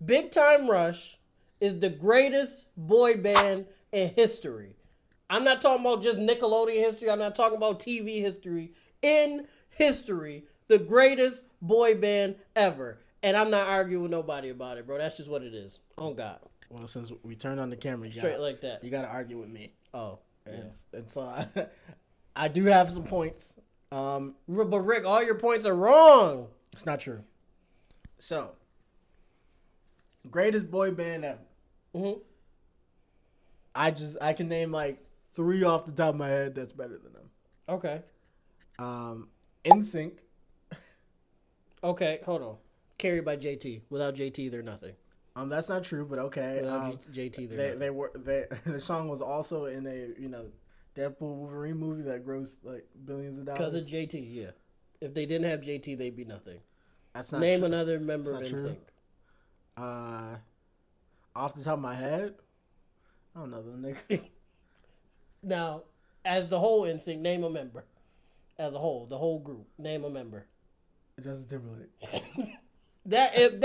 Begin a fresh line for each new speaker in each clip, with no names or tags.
Big Time Rush is the greatest boy band in history. I'm not talking about just Nickelodeon history. I'm not talking about TV history. In history, the greatest boy band ever. And I'm not arguing with nobody about it, bro. That's just what it is. On God.
Well, since we turned on the camera,
Straight like that.
You got to argue with me.
Oh.
And so I do have some points.
But Rick, all your points are wrong.
It's not true. So, greatest boy band ever. Mm-hmm. I can name like 3 off the top of my head that's better than them.
Okay.
NSYNC.
Okay, hold on. Carried by JT. Without JT, they're nothing.
That's not true, but okay.
Without JT, they're nothing.
The song was also in a Deadpool Wolverine movie that grossed like billions of dollars.
Because of JT, yeah. If they didn't have JT, they'd be nothing.
That's not
Name
true.
another member of NSYNC.
Off the top of my head, I don't know the niggas.
Now, as the whole NSYNC, name a member. As a whole, the whole group, name a member.
Justin Timberlake.
Get them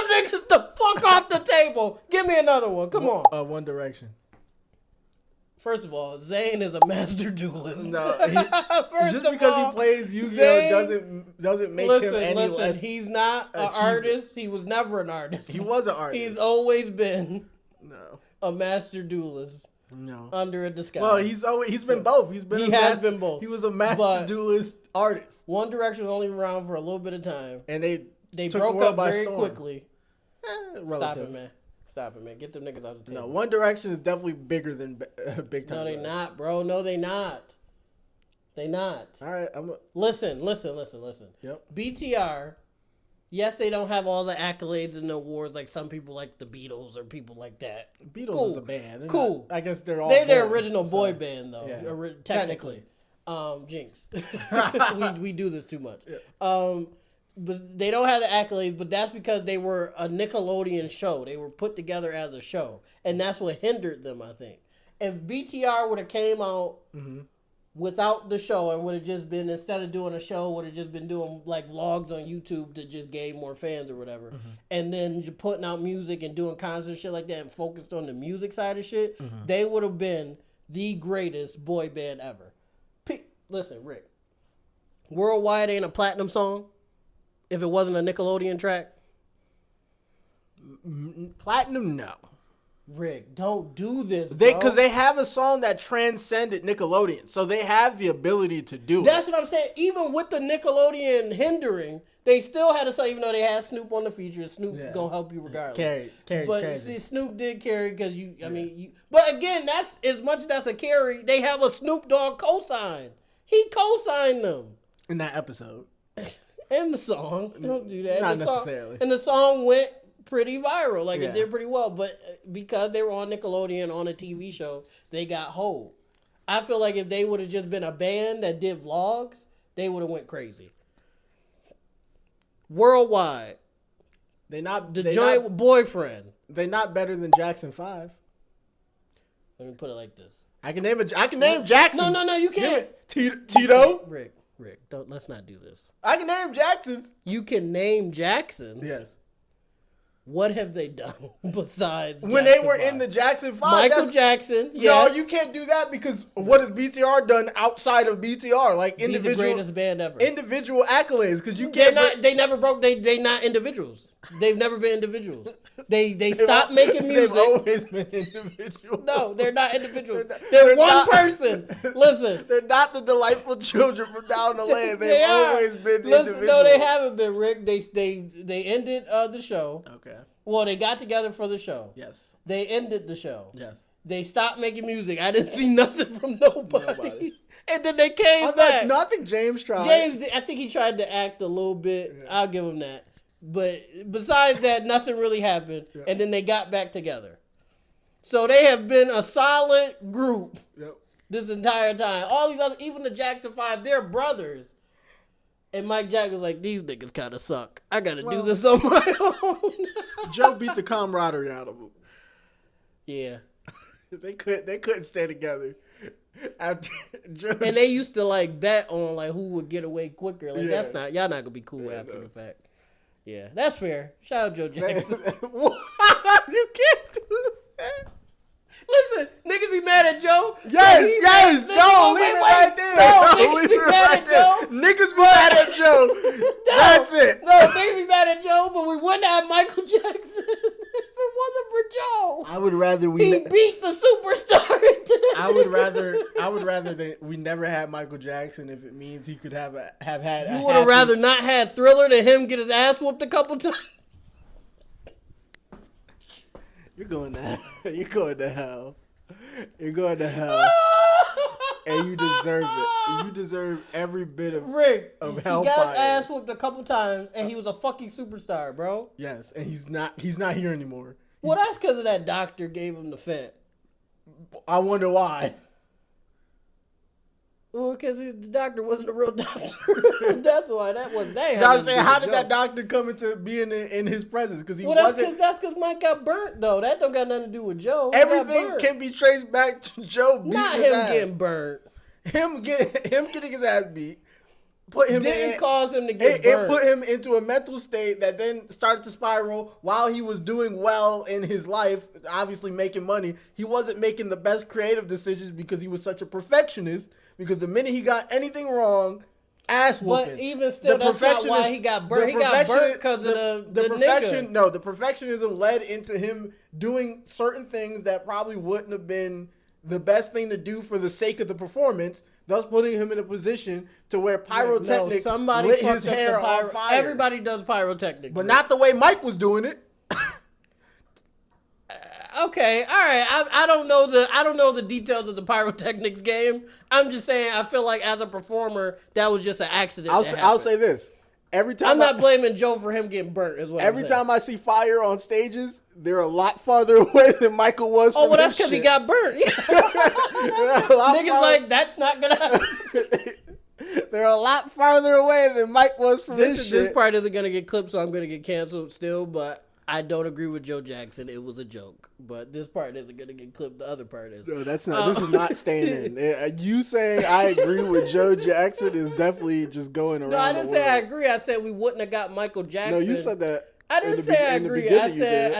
niggas the fuck off the table. Give me another one. Come on.
One Direction.
First of all, Zayn is a master duelist.
No, just because he plays Yu-Gi-Oh doesn't make him any less.
He's not an artist. He was never an artist.
He was an artist.
He's always been a master duelist.
No,
under a disguise.
Well, he's been both.
He has been both.
He was a master duelist artist.
One Direction was only around for a little bit of time,
and they
broke up very quickly. Stop it, man. Get them niggas out the table.
No, One Direction is definitely bigger than Big Time.
No, they not, bro. No, they not. They not.
All right,
Listen.
Yep.
BTR. Yes, they don't have all the accolades and the awards like some people like the Beatles or people like that.
Beatles is a band. They're
cool.
I guess they're all.
They're the original boy band though.
Yeah.
Technically. Jinx. we do this too much.
Yeah.
But they don't have the accolades, but that's because they were a Nickelodeon show. They were put together as a show, and that's what hindered them, I think. If BTR would have came out without the show and would have just been, instead of doing a show, would have just been doing like vlogs on YouTube to just gain more fans or whatever, and then putting out music and doing concerts and shit like that and focused on the music side of shit, they would have been the greatest boy band ever. Listen, Rick, Worldwide ain't a platinum song if it wasn't a Nickelodeon track.
Platinum, no.
Rick, don't do this,
because they have a song that transcended Nickelodeon, so they have the ability to do
That's what I'm saying. Even with the Nickelodeon hindering, they still had a song, even though they had Snoop on the feature. Snoop gonna help you regardless.
Carry's
but
crazy.
See, Snoop did carry because but again, that's as much as that's a carry. They have a Snoop Dogg cosign. He co-signed them
in that episode.
In the song, don't do that.
Not necessarily.
And the song went pretty viral. Like, it did pretty well. But because they were on Nickelodeon on a TV show, they got hold. I feel like if they would have just been a band that did vlogs, they would have went crazy. Worldwide. Boyfriend.
They're not better than Jackson 5.
Let me put it like this.
I can name Jackson.
No, you can't.
Tito.
Rick, let's not do this.
I can name Jacksons.
You can name Jacksons.
Yes.
What have they done besides
when
Jackson
they were
5?
in the Jackson 5?
Michael Jackson. Yes.
No, you can't do that because what has BTR done outside of BTR? Like individual,
the greatest band ever.
Individual accolades because you can't.
They never broke. They not individuals. They've never been individuals. They stopped making music.
They've always been individuals.
No, they're not individuals. They're one person. Listen.
They're not the delightful children from down the lane. They've always been individuals.
No, they haven't been, Rick. They ended the show.
Okay.
Well, they got together for the show.
Yes.
They ended the show.
Yes.
They stopped making music. I didn't see nothing from nobody. And then they came back.
I think James tried.
I think he tried to act a little bit. Yeah. I'll give him that. But besides that, nothing really happened. Yeah. And then they got back together. So they have been a solid group this entire time. All these other, even the Jackson 5, they're brothers. And Mike Jack was like, these niggas kind of suck. I got to do this on my own.
Joe beat the camaraderie out of them.
Yeah.
They couldn't stay together.
And they used to like bet on like who would get away quicker. Like that's not, y'all not gonna be cool after the fact. Yeah, that's fair. Shout out Joe Jackson.
You can't do that.
Listen, niggas be mad at Joe.
Yes. No, leave it right there.
No, niggas be mad at Joe.
Niggas be mad at Joe. That's it.
No, niggas be mad at Joe, but we wouldn't have Michael Jackson if it wasn't for Joe.
I would rather
he beat the superstar into that.
I would rather that we never had Michael Jackson if it means he could have had.
You would have rather not had Thriller than him get his ass whooped a couple times.
You're going to hell. You're going to hell. You're going to hell. And you deserve it. You deserve every bit of
Rick.
Of hellfire.
He got his ass whooped a couple times, and he was a fucking superstar, bro.
Yes, and he's not here anymore.
Well, that's because of that doctor gave him the fent.
I wonder why.
Well, because the doctor wasn't a real doctor. That's why that was that.
I was saying, how did that doctor come into being in his presence? Because he wasn't.
That's because Mike got burnt, though. That don't got nothing to do with Joe.
Everything can be traced back to Joe beating
Not
his
him
ass.
getting burnt.
Him getting his ass beat.
Didn't cause him to get burnt.
It put him into a mental state that then started to spiral while he was doing well in his life, obviously making money. He wasn't making the best creative decisions because he was such a perfectionist. Because the minute he got anything wrong, ass whooping.
But even still, that's not why he got burnt. He got burnt because of the
perfection.
nigga.
No, the perfectionism led into him doing certain things that probably wouldn't have been the best thing to do for the sake of the performance, thus putting him in a position to where pyrotechnics lit his hair on fire.
Everybody does pyrotechnics.
But not the way Mike was doing it.
Okay, all right. I don't know the details of the pyrotechnics game. I'm just saying I feel like as a performer that was just an accident.
I'll say this. Every time
I'm not blaming Joe for him getting burnt as well.
Every time I see fire on stages, they're a lot farther away than Michael was.
Oh, well, that's because he got burnt. Niggas like that's not gonna happen.
They're a lot farther away than Mike was from this shit.
This part isn't gonna get clipped, so I'm gonna get canceled still. But I don't agree with Joe Jackson. It was a joke. But this part isn't going to get clipped. The other part is.
No, that's not. This is not staying in. You saying I agree with Joe Jackson is definitely just going around.
No, I didn't say I agree. I said we wouldn't have got Michael Jackson.
No, you said that.
I didn't say I agree. I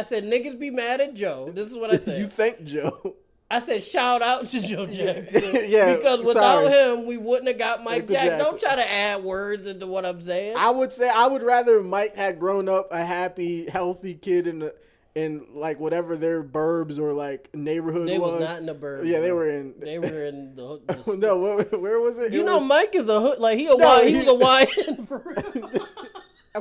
said niggas be mad at Joe. This is what I said.
You thank Joe.
I said shout out to Joe Jackson.
Yeah,
because without him, we wouldn't have got Mike Jackson. Don't try to add words into what I'm saying.
I would rather Mike had grown up a happy, healthy kid in like whatever their burbs or like neighborhood was.
They was not in the burbs.
Yeah, they were in.
They were in the
No, where was it?
Mike is a hood. Like he was a YN for real.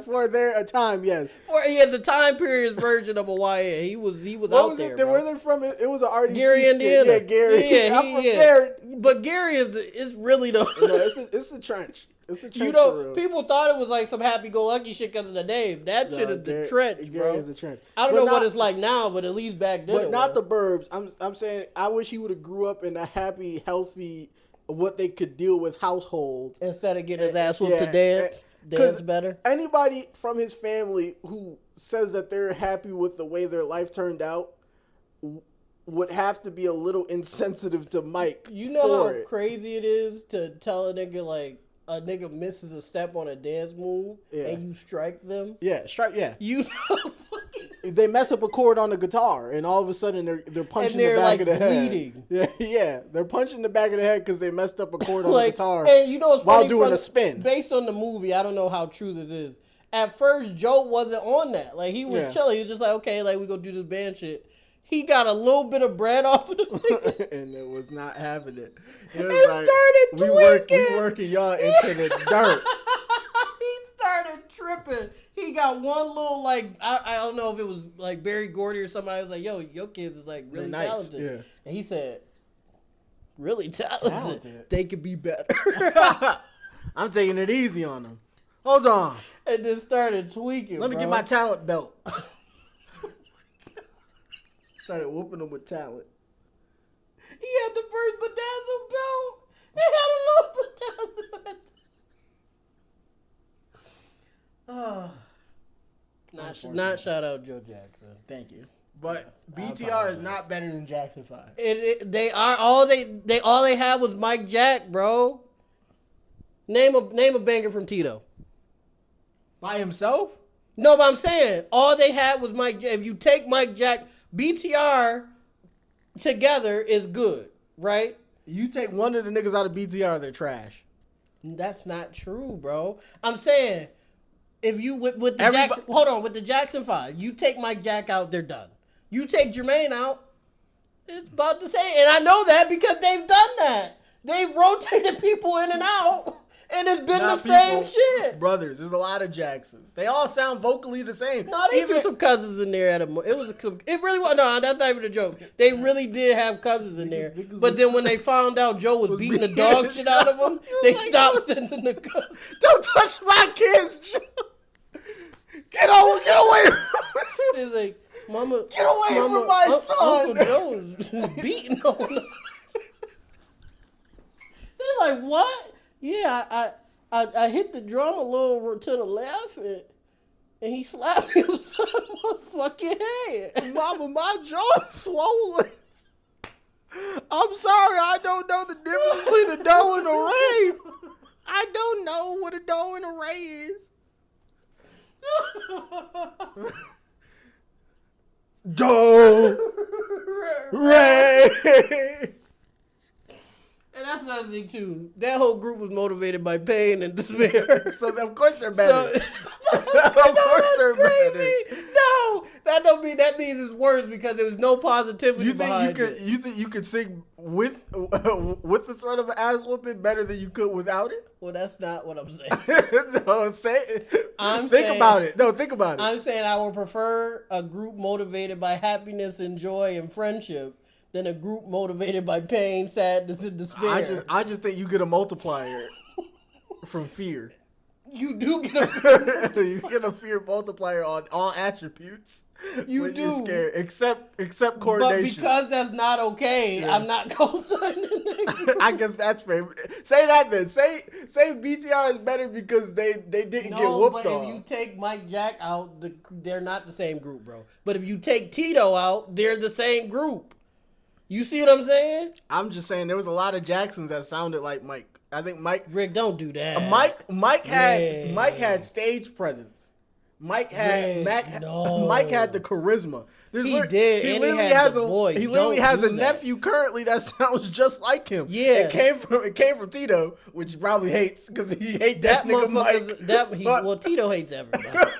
For their time, yes.
The time period's version of a YN. He was
what
out
was
there.
It? Where they from? It was an RDC.
Gary, Indiana.
Yeah, Gary.
Yeah,
I'm from Gary.
But Gary is really the.
No, it's a trench. It's a trench. For real.
People thought it was like some happy-go-lucky shit because of the name. That shit is the trench, bro.
Gary is the trench.
I don't know what it's like now, but at least back then.
But not the burbs. I'm saying I wish he would have grew up in a happy, healthy, what they could deal with household
instead of getting his ass whooped to dance. Dance better.
Anybody from his family who says that they're happy with the way their life turned out would have to be a little insensitive to Mike.
You know how crazy it is to tell a nigga like a nigga misses a step on a dance move and you strike them?
Yeah, strike. Yeah,
you know, fucking.
They mess up a chord on the guitar, and all of a sudden they're punching the back of the
bleeding.
Head. Yeah, they're punching the back of the head because they messed up a chord on the guitar.
And you know what's
while
funny?
Doing a spin.
Based on the movie, I don't know how true this is. At first, Joe wasn't on that. Like he was chilling. He was just like, okay, like we gonna do this band shit. He got a little bit of bread off of the
and it was not having it.
It started tweaking.
We working y'all into the dirt.
He started tripping. He got one little like I don't know if it was like Barry Gordy or somebody was like, "Yo, your kids is like really talented."
Yeah.
And he said, "Really talented. They could be better."
I'm taking it easy on them. Hold on.
And then started tweaking.
Let me get my talent belt. Started whooping them with talent.
He had the first bedazzled belt. He had a little bedazzled. Not shout out Joe Jackson.
Thank you. But BTR is not better than Jackson 5.
They are all they had was Mike Jack, bro. Name a banger from Tito.
By himself?
No, but I'm saying all they had was Mike. If you take Mike Jack, BTR together is good, right?
You take one of the niggas out of BTR, they're trash.
That's not true, bro. I'm saying if you with the Jackson, hold on, with the Jackson 5, you take Mike Jack out, they're done. You take Jermaine out, it's about the same. And I know that because they've done that. They've rotated people in and out. And it's been the same shit.
Brothers, there's a lot of Jacksons. They all sound vocally the same.
No, they threw some cousins in there it really was. No, that's not even a joke. They really did have cousins in there. But then when they found out Joe was beating the dog shit out of them, they stopped sending the cousins.
Don't touch my kids, Joe. Get away from me.
It's like, Mama,
get away from my son.
Uncle Joe is beating on us. They're like, what? Yeah, I hit the drum a little to the left, and he slapped me upside my fucking head.
Mama, my jaw's swollen. I'm sorry, I don't know the difference between a doe and a ray. I don't know what a doe and a ray is. Doe, ray.
And that's another thing too. That whole group was motivated by pain and despair.
So of course they're better. Of course they're better.
No, that means it's worse because there was no positivity behind it.
You think you could sing with the threat of an ass whooping better than you could without it?
Well, that's not what I'm saying.
No, think about it. No, think about it.
I'm saying I would prefer a group motivated by happiness and joy and friendship than a group motivated by pain, sadness, and despair.
I just think you get a multiplier from fear.
You do get a fear.
You get a fear multiplier on all attributes.
You do.
You're scared, except coordination.
But because that's not okay, yeah. I'm not co-signing that.
I guess that's fair. Say that then. Say BTR is better because they didn't get whooped
but
on.
If you take Mike Jack out, they're not the same group, bro. But if you take Tito out, they're the same group. You see what I'm saying?
I'm just saying there was a lot of Jacksons that sounded like Mike. I think Mike.
Rick, don't do that.
Mike had stage presence. Mike had Mike had the charisma.
He did. He literally has a voice.
He literally has a nephew currently that sounds just like him.
Yeah,
it came from Tito, which he probably hates because he hates that nigga Mike.
Well, Tito hates everybody.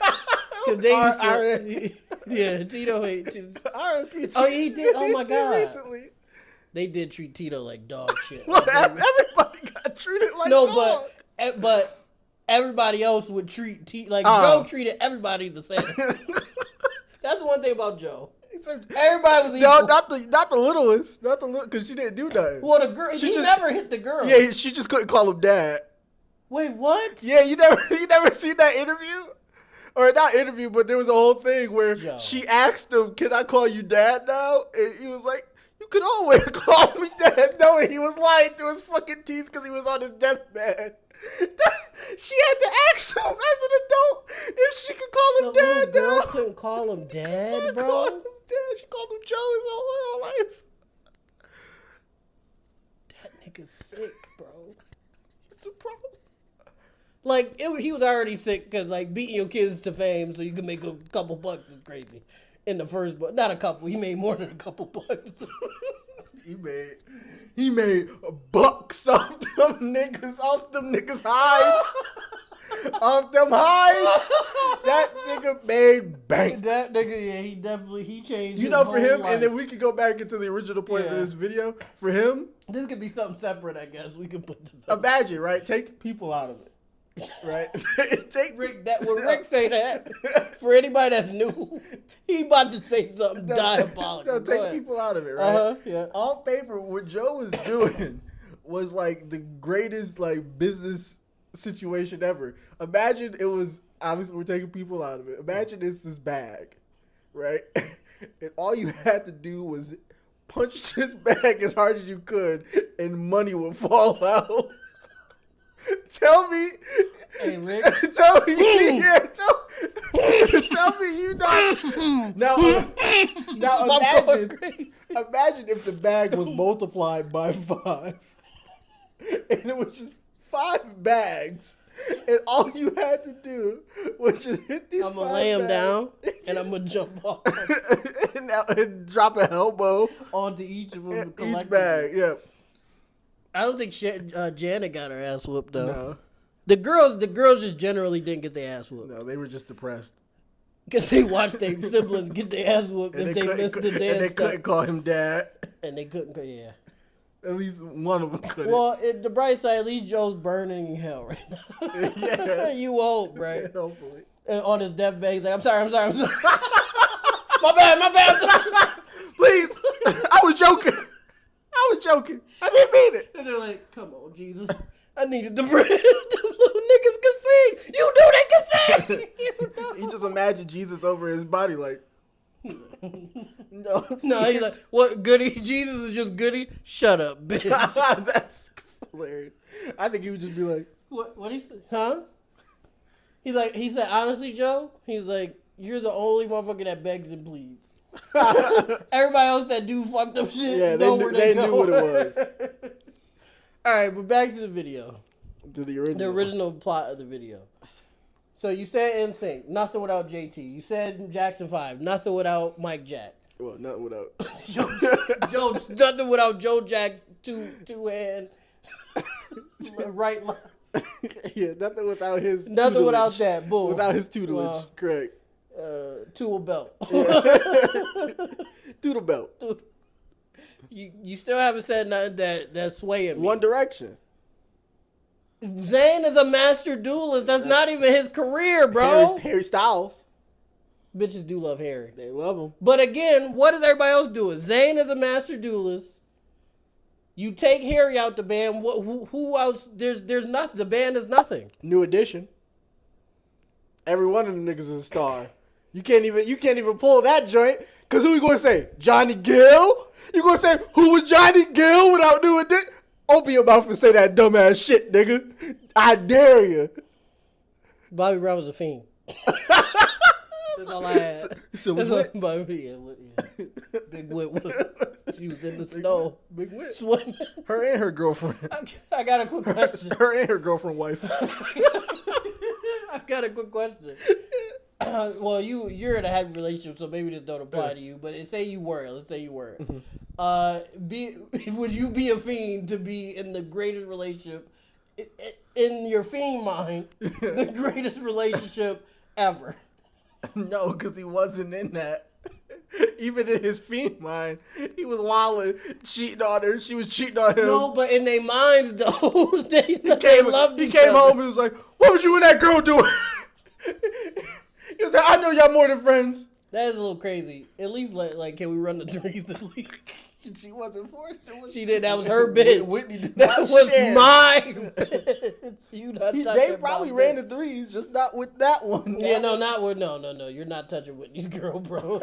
Tito hates. Oh, he did. Oh my god. Recently. They did treat Tito like dog shit.
Everybody got treated like dog.
but everybody else would treat Joe treated everybody the same. That's the one thing about Joe. Everybody was equal.
No, not the littlest, because she didn't do nothing.
Well, the girl, he never hit the girl.
Yeah, she just couldn't call him dad.
Wait, what?
Yeah, you never seen that interview? Or not interview, but there was a whole thing where she asked him, "Can I call you dad now?" And he was like, "You could always call me dad." Knowing he was lying to his fucking teeth because he was on his deathbed. She had to ask him as an adult if she could call him dad.
The girl couldn't call him dad, bro.
Called him dad. She called him Joe his whole life.
That nigga's sick, bro.
It's a problem.
Like, he was already sick because, like, beating your kids to fame so you can make a couple bucks is crazy. In the first book. Not a couple. He made more than a couple bucks.
He made bucks off them niggas hides. Off them hides. That nigga made bank.
That nigga, yeah, he changed his
for him,
life.
and then we could go back into the original point of this video. For him.
This could be something separate, I guess. We could put this up.
Imagine, right? Take people out of it. Right? Take
Rick. When Rick say that, for anybody that's new, he about to say something diabolical.
Take people out of it, right?
Yeah.
On paper, what Joe was doing was like the greatest business situation ever. Imagine it was obviously we're taking people out of it. Imagine it's this bag, right? And all you had to do was punch this bag as hard as you could, and money would fall out. Tell me,
hey, Rick.
tell me you not. Now imagine if the bag was multiplied by 5, and it was just 5 bags And all you had to do was just hit these
I'm gonna lay him down and I'm gonna jump off
and drop an elbow
onto each of them.
each bag. Yeah.
I don't think Janet got her ass whooped though.
No.
The girls just generally didn't get their ass whooped.
No, they were just depressed.
Because they watched their siblings get their ass whooped if they missed the dance.
And they couldn't call him dad.
And they couldn't, yeah.
At least one of them couldn't.
Well, the bright side, at least Joe's burning in hell right now.
Yeah.
You hope, right?
Yeah, hopefully.
And on his deathbed, he's like, I'm sorry. My bad, I'm sorry.
Please. I was joking. I didn't mean it.
And they're like, come on, Jesus. I needed the bread. The little niggas can sing. You knew they could sing. You know.
He just imagined Jesus over his body like.
No, he's like, what, goody? Jesus is just goody? Shut up, bitch.
That's hilarious. I think he would just be like,
What he said? Huh? He said, honestly, Joe, he's like, you're the only motherfucker that begs and pleads. Everybody else that do fucked up shit,
yeah,
know where they
knew what it was.
All right, but back to the video.
To the original.
The original plot of the video. So you said nsync, nothing without JT. You said Jackson 5, nothing without Mike Jack.
Well, nothing without.
Joe, nothing without Joe Jack's two hand right line.
Yeah, nothing without his.
Nothing
tutelage.
without that. Boom.
Without his tutelage, correct.
Tool belt.
Yeah. Doodle belt.
You still haven't said nothing that's swaying me.
One Direction.
Zayn is a master duelist. That's not even his career, bro.
Harry Styles.
Bitches do love Harry.
They love him.
But again, what is everybody else doing? Zayn is a master duelist. You take Harry out the band. Who else? There's nothing. The band is nothing.
New Edition. Every one of them niggas is a star. You can't even pull that joint. Cause who you gonna say? Johnny Gill? You gonna say who was Johnny Gill without New Edition? Open your mouth and say that dumbass shit, nigga. I dare you.
Bobby Brown was a fiend. That's all I had.
So was Whit.
Yeah. Big Whit. She was in the snow.
Big Whit.
Sweating.
Her and her girlfriend.
I got a quick question.
Her and her girlfriend wife.
I got a quick question. Well, you're in a happy relationship, so maybe this don't apply to you. But say you were. Let's say you were. Would you be a fiend to be in the greatest relationship in your fiend mind? The greatest relationship ever.
No, because he wasn't in that. Even in his fiend mind, he was wilding, cheating on her. She was cheating on him.
No, but in their minds, though, they loved each
He came
other.
home and was like, "What was you and that girl doing?" He was like, "I know y'all more than friends."
That is a little crazy. At least, like, can we run the threes at least?
She wasn't forced.
She did. That was her bitch.
Whitney did
That
not
was
share.
mine. You not touching
They probably
my
ran
bitch.
the threes, just not with that one.
Yeah, no, not with no. You're not touching Whitney's girl, bro.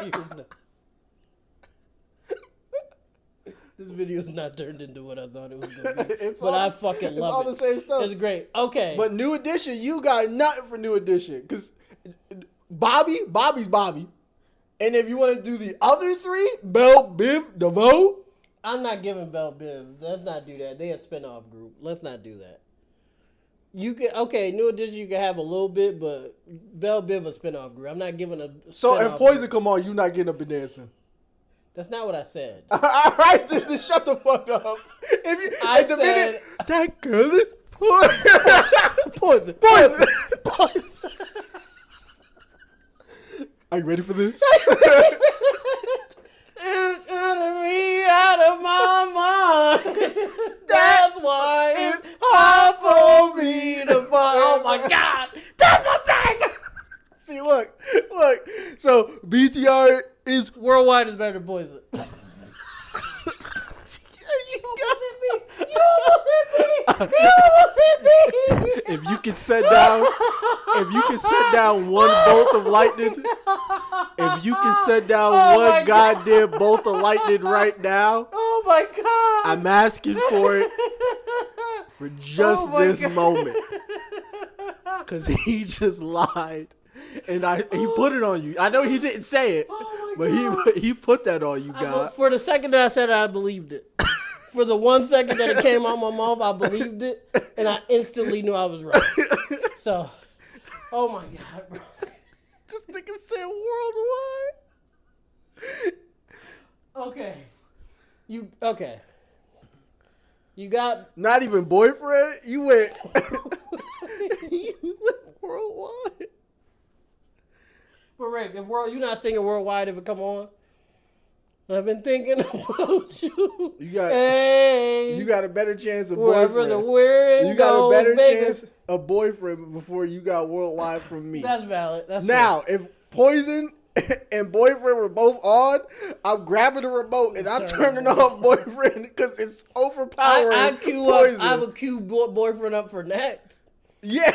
This video's not turned into what I thought it was gonna be. But I fucking love it.
It's all the same stuff.
It's great. Okay.
But New Edition, you got nothing for New Edition. Because Bobby's Bobby. And if you want to do the other three, Belle, Biv, DeVoe.
I'm not giving Belle Biv. Let's not do that. They a spinoff group. Let's not do that. You can New Edition you can have a little bit, but Belle Biv a spinoff group. I'm not giving a
So if
spinoff
Poison
group.
come on, you not getting up and dancing.
That's not what I said.
All right, then shut the fuck up. If you,
I
at the
said-
minute, that girl is Poison. Are you ready for this?
It's gonna be out of my mind. That's why it's hard for me to find. Oh my God, that's my thing.
See, look. So BTR is
Worldwide is better than Poison. You almost hit me.
If you can set down one bolt of lightning, if you can set down
Oh my
one goddamn bolt of lightning right now,
Oh my God.
I'm asking for it for just
Oh my
this
God.
moment. Cause he just lied. And he put it on you. I know he didn't say it, but he put that on you, God.
For the second that I said it, I believed it. For the 1 second that it came out my mouth, I believed it, and I instantly knew I was right. So, oh my God, bro.
This nigga said worldwide.
Okay. You got
Not even boyfriend? You went you went worldwide.
But Rick, if you're not singing worldwide if it come on. I've been thinking about you.
You got a better chance of
wherever
boyfriend.
The wind
you got a better
goes,
chance of boyfriend before you got worldwide from me.
That's valid. That's
now,
fair.
if Poison and boyfriend were both on, I'm grabbing the remote and I'm turning off boyfriend because it's overpowering.
I
Poison.
I would queue boyfriend up for next.
Yeah,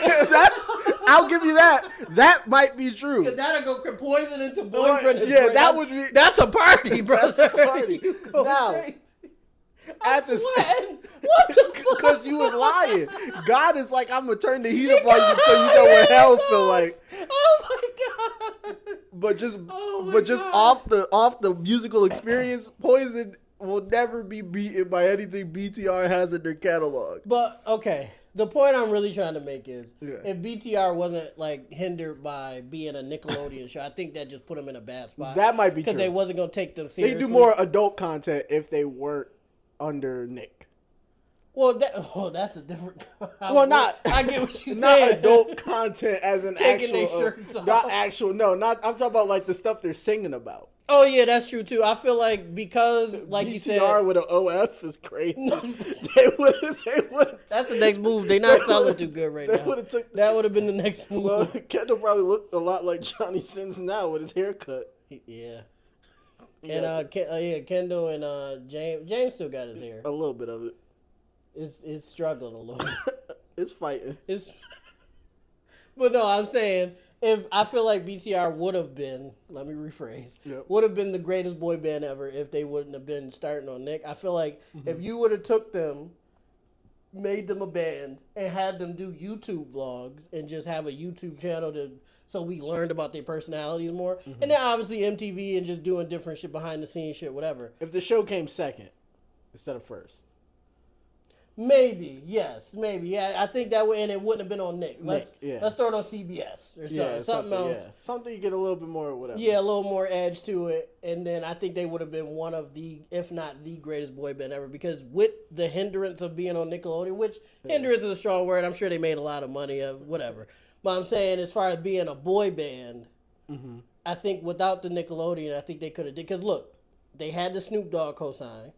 I'll give you that. That might be true.
Cause that'll go Poison into boyfriend.
Yeah, that would be.
That's a party, brother.
That's a party.
You go
Now,
crazy.
at the
What the fuck?
because you was lying. God is like, I'm gonna turn the heat up on you so you know what hell feel like.
Oh my God.
But just
God.
off the musical experience, Poison will never be beaten by anything BTR has in their catalog.
But okay, the point I'm really trying to make is
Yeah.
if BTR wasn't like hindered by being a Nickelodeon show, I think that just put them in a bad spot.
That might be true.
Because they wasn't gonna take them seriously.
They do more adult content if they weren't under Nick.
Well, that's a different. I get what you're
not
saying.
adult content as an
Taking
actual,
their shirts off.
not actual. No, not. I'm talking about like the stuff they're singing about.
Oh yeah, that's true too. I feel like because, like
BTR
you said,
with an OF is crazy. they would.
That's the next move. They not selling too good right now. That would have been the next move.
Well, Kendall probably looked a lot like Johnny Sins now with his haircut.
Yeah. And Kendall and James still got his hair.
A little bit of it.
It's struggling a little bit.
It's fighting.
But no, I'm saying if I feel like BTR would have been, let me rephrase,
Yep.
would have been the greatest boy band ever if they wouldn't have been starting on Nick. I feel like if you would have took them, made them a band, and had them do YouTube vlogs and just have a YouTube channel so we learned about their personalities more, and then obviously MTV and just doing different shit behind the scenes shit, whatever.
If the show came second instead of first.
Maybe, yes, maybe. Yeah, I think that way, and it wouldn't have been on Nick. Let's throw it on CBS or something else.
Yeah. Something you get a little bit more, whatever.
Yeah, a little more edge to it, and then I think they would have been one of the, if not the greatest boy band ever, because with the hindrance of being on Nickelodeon, which hindrance is a strong word, I'm sure they made a lot of money of whatever. But I'm saying as far as being a boy band, I think without the Nickelodeon, I think they could have did, because look, they had the Snoop Dogg cosign.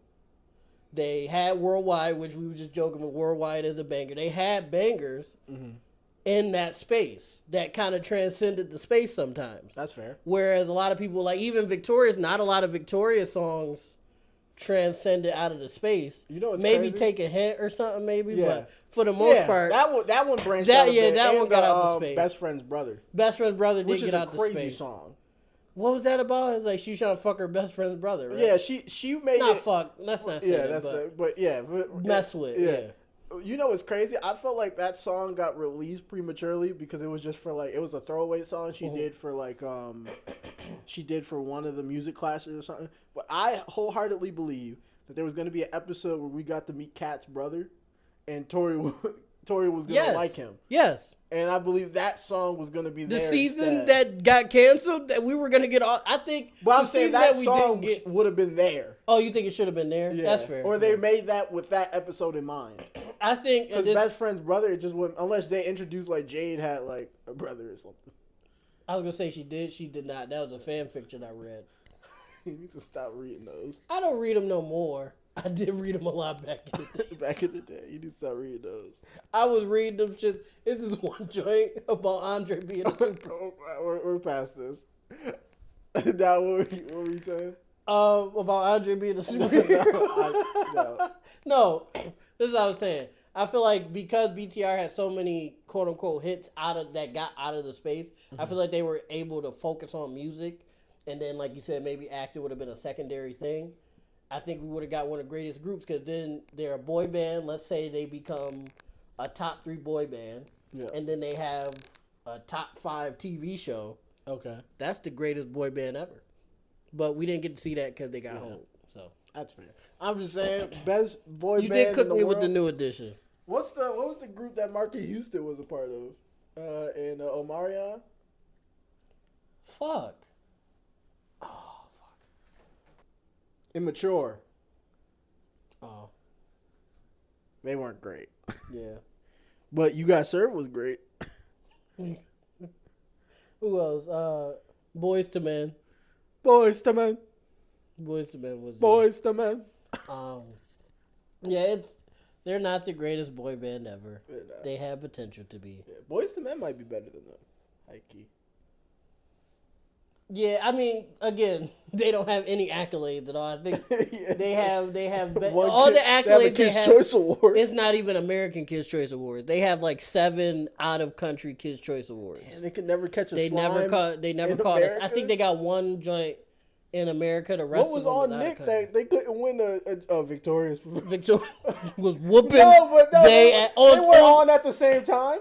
They had Worldwide, which we were just joking with. Worldwide is a banger. They had bangers in that space that kind of transcended the space sometimes.
That's fair.
Whereas a lot of people, like even Victoria's, not a lot of Victoria songs transcended out of the space.
You know what's
maybe
crazy?
Take a Hint or something, maybe.
Yeah.
But for the most part,
that one branched out a bit.
that one
And
got out the space.
Best Friend's Brother.
Best Friend's Brother did get out the space.
Which is a crazy song.
What was that about? It's like she trying to fuck her best friend's brother, right?
Yeah, she made
not
it.
Fuck. Let's not say that.
But
mess with. Yeah.
You know what's crazy? I felt like that song got released prematurely because it was just for like it was a throwaway song she did for like she did for one of the music classes or something. But I wholeheartedly believe that there was going to be an episode where we got to meet Kat's brother, and Tori was going to like him.
Yes.
And I believe that song was going to be
the
there
season
instead.
That got canceled. That we were going to get all. I think.
But I'm saying that
we
song
didn't get.
would have been there.
Oh, you think it should have been there?
Yeah.
That's fair.
Or they made that with that episode in mind.
I think
because Best Friend's Brother, it just wouldn't unless they introduced like Jade had like a brother or something.
I was gonna say she did. She did not. That was a fan fiction I read.
You need to stop reading those.
I don't read them no more. I did read them a lot back in the day.
Back in the day, you need to stop reading those.
I was reading them shit. It's this one joint about Andre being a super.
We're past this. Now, what were you saying?
About Andre being a superhero. No, this is what I was saying. I feel like because BTR had so many quote unquote hits that got out of the space, I feel like they were able to focus on music, and then like you said, maybe acting would have been a secondary thing. I think we would have got one of the greatest groups because then they're a boy band. Let's say they become a top 3 boy band, and then they have a top 5 TV show.
Okay,
that's the greatest boy band ever. But we didn't get to see that because they got home. So
that's fair. I'm just saying, best boy band.
You did cook
in the
me
world.
with the new edition.
What was the group that Marky Houston was a part of? And Omarion.
Fuck.
Immature.
Oh.
They weren't great.
Yeah.
But You Got Served was great.
Who else? Boys to Men.
Boys to Men.
Boys to Men was.
Boys to Men.
Yeah, they're not the greatest boy band ever. They have potential to be.
Yeah, Boys to Men might be better than them. High key.
Yeah, I mean, again, they don't have any accolades at all. I think they have all the accolades they have.
Choice Award.
It's not even American Kids Choice Awards. They have like 7 out of country Kids Choice Awards.
And they could never catch a
They
slime.
They never caught us. I think they got one joint in America. The rest
what was
of them
on
was
Nick that they couldn't win a Victorious?
Victoria was whooping.
No, but no, they were on at the same time.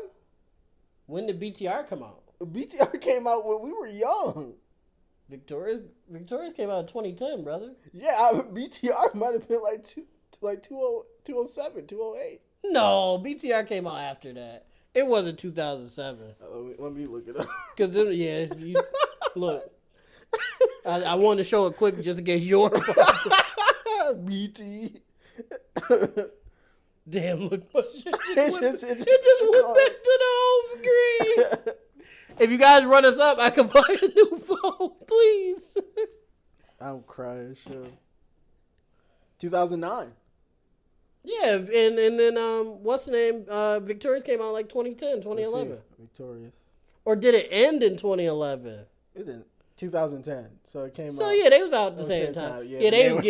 When did BTR come out?
BTR came out when we were young.
Victorious came out in 2010, brother.
Yeah, BTR might have been like 207, 208.
No, BTR came out after that. It wasn't 2007.
Let me look it up.
Because look, I wanted to show it quick just in case you're
BT.
Damn, look, it just went
just
back to the home screen. If you guys run us up, I can buy a new phone, please.
I'm crying, sure. 2009.
Yeah, and then what's the name? Victorious came out like 2010, 2011.
Victorious.
Or did it end in 2011?
It didn't. 2010. So it came out.
So yeah, they was out at the same time. Yeah, they was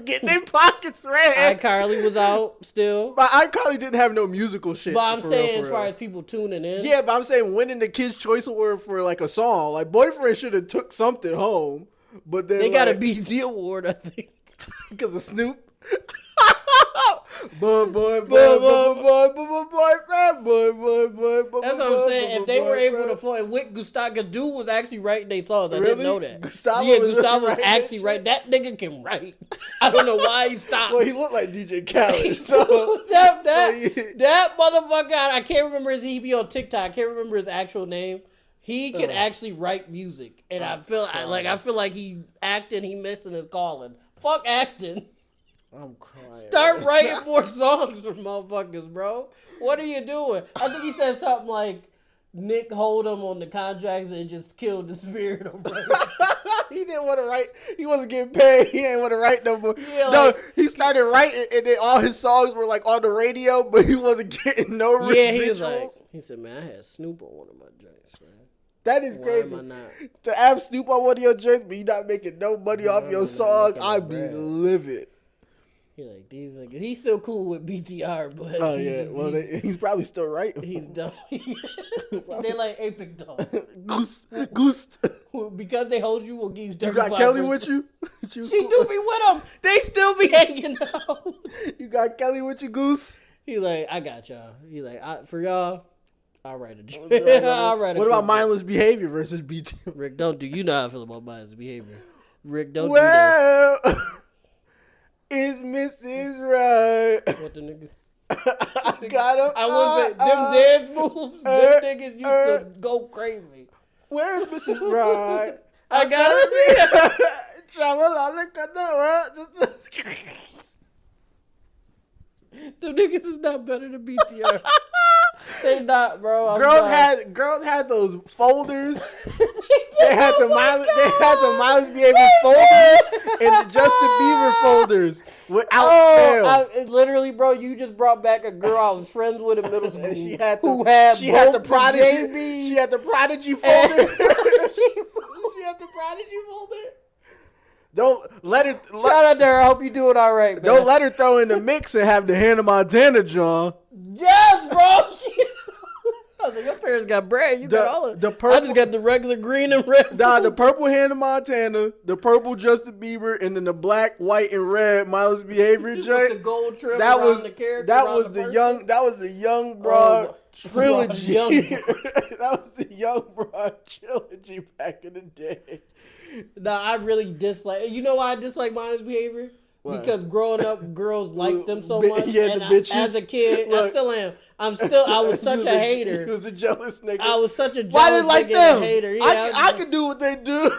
getting their pockets red.
iCarly was out still.
But iCarly didn't have no musical shit.
But I'm saying as far as people tuning in.
Yeah, but I'm saying winning the Kids' Choice Award for like a song. Like Boyfriend should have took something home. But then
they got a BET award, I think.
Because of Snoop. Boy. That's
what I'm saying. If they were able to flow, with Gustavo, dude was actually writing their songs. I didn't know that. Gustavo was actually right. That nigga can write. I don't know why he stopped.
Well, he looked like DJ Khaled. So
that motherfucker, I can't remember his EP on TikTok. I can't remember his actual name. He can actually write music, and I feel like he acting. He missing his calling. Fuck acting.
I'm crying.
Start writing more songs for motherfuckers, bro. What are you doing? I think he said something like Nick hold him on the contracts and just killed the spirit of rap.
He didn't want to write. He wasn't getting paid. He didn't want to write no more.
Yeah,
no, he started writing, and then all his songs were like on the radio, but he wasn't getting no residuals.
Yeah, he said, man, I had Snoop on one of my joints, man.
That is crazy.
Why am I not?
To have Snoop on one of your joints, but you not making no money off your song, I'd be livid.
He like these niggas. He's still cool with BTR, but
he's probably still writing.
He's done. They like Apex Dog.
Goose.
Because they hold you, we'll give you 35%.
You got Kelly with you?
She do be with them. They still be hanging out.
You got Kelly with you, Goose?
He like, I got y'all. He like, for y'all, I'll write a joke.
What about mindless behavior versus BT?
Rick, don't do. You know how I feel about mindless behavior. Rick, don't do that.
Is Mrs. Right?
What the niggas?
I got him.
I was them dance moves. Them niggas used to go crazy.
Where's Mrs. Right?
I got him. Them niggas is not better than BTR. They not, bro.
Girls had those folders. They had the Miles Behavior folders and the Justin Bieber folders without fail.
Literally, bro, you just brought back a girl I was friends with in middle school.
She had
the
Prodigy. She had the Prodigy folder. She had the Prodigy folder. Don't let her.
Shout out to her. I hope you doing all right, man.
Don't let her throw in the mix and have the Hannah Montana, John.
Yes, bro. I was like, your parents got bread. You got all of it. I just got the regular green and red.
Nah, the purple Hannah Montana, the purple Justin Bieber, and then the black, white, and red Miles Behavior joint.
The gold trim around the character.
That was the young broad trilogy. That was the young broad trilogy back in the day.
Nah, I really dislike. You know why I dislike Miles Behavior? Because growing up, girls liked them so
Bi-
much.
yeah,
and
the bitches.
as a kid,
Look.
I still am. I was such a hater.
He was a jealous nigga.
I was such a
Why
jealous
did like
nigga
them?
and a hater. Yeah,
I could do what they do.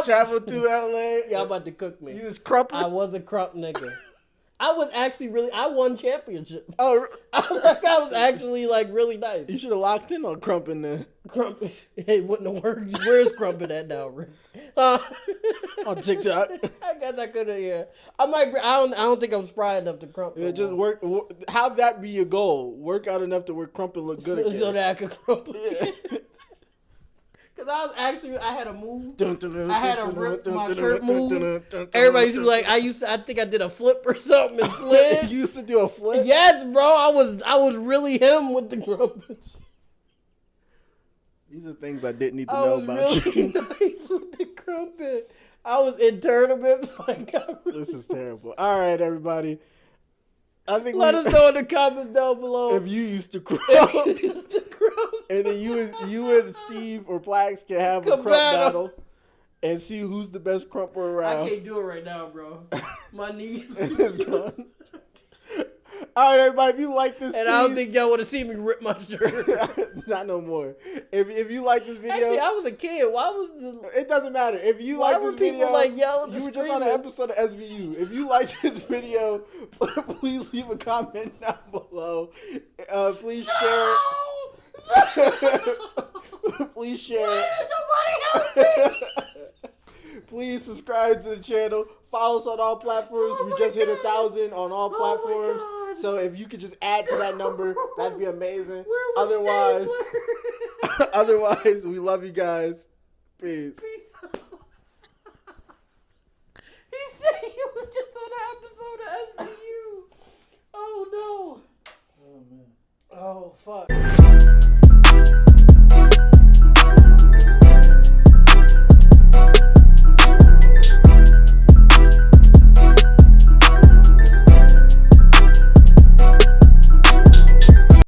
Travel to LA.
Y'all about to cook me.
You was crumping.
I was a crump nigga. I was actually I won championship.
Oh,
I was actually like really nice.
you should have locked in on crumping then.
Crump, it wouldn't have worked. Where's crumping at now, Rick?
On TikTok.
I guess I could have. Yeah, I might. I don't think I'm spry enough to crump.
Yeah,
no
just
more.
work. Have that be your goal. Work out enough to where crumping look good again.
so that I could crump.
Yeah.
Cause I had a move.
Dun, dun, dun,
I had a
dun,
rip
dun,
my
dun,
shirt
dun, dun,
move.
dun, dun, dun,
Everybody used to
dun,
be like, I think I did a flip or something and slid.
You used to do a flip?
Yes, bro. I was really him with the crumping.
These are things I didn't need to
I
know
was
about
really
you.
nice with the crumpet. I was in tournaments.
This is terrible. All right, everybody. I think
Let us know in the comments down below
if you used to crump.
if you used to crump.
And then you and Steve or PLAX can have a crump battle and see who's the best crumper around.
I can't do it right now, bro. My knees.
It's done. All right, everybody. If you like this,
And
please,
I don't think y'all want to see me rip my shirt.
not no more. If you like this video,
Actually, I was a kid. Why was the?
it doesn't matter. If you
Why
like
were
this
people
video,
like yelling
you
and
were just on an
screaming?
episode of SVU. If you like this video, please leave a comment down below. Please share it. Please share it. Please subscribe to the channel. Follow us on all platforms. We just hit 1,000 on all platforms. So if you could just add to that number, that'd be amazing. Otherwise, we love you guys. Peace.
He said you was just on an episode of SBU. Oh no.
Oh man.
Oh fuck.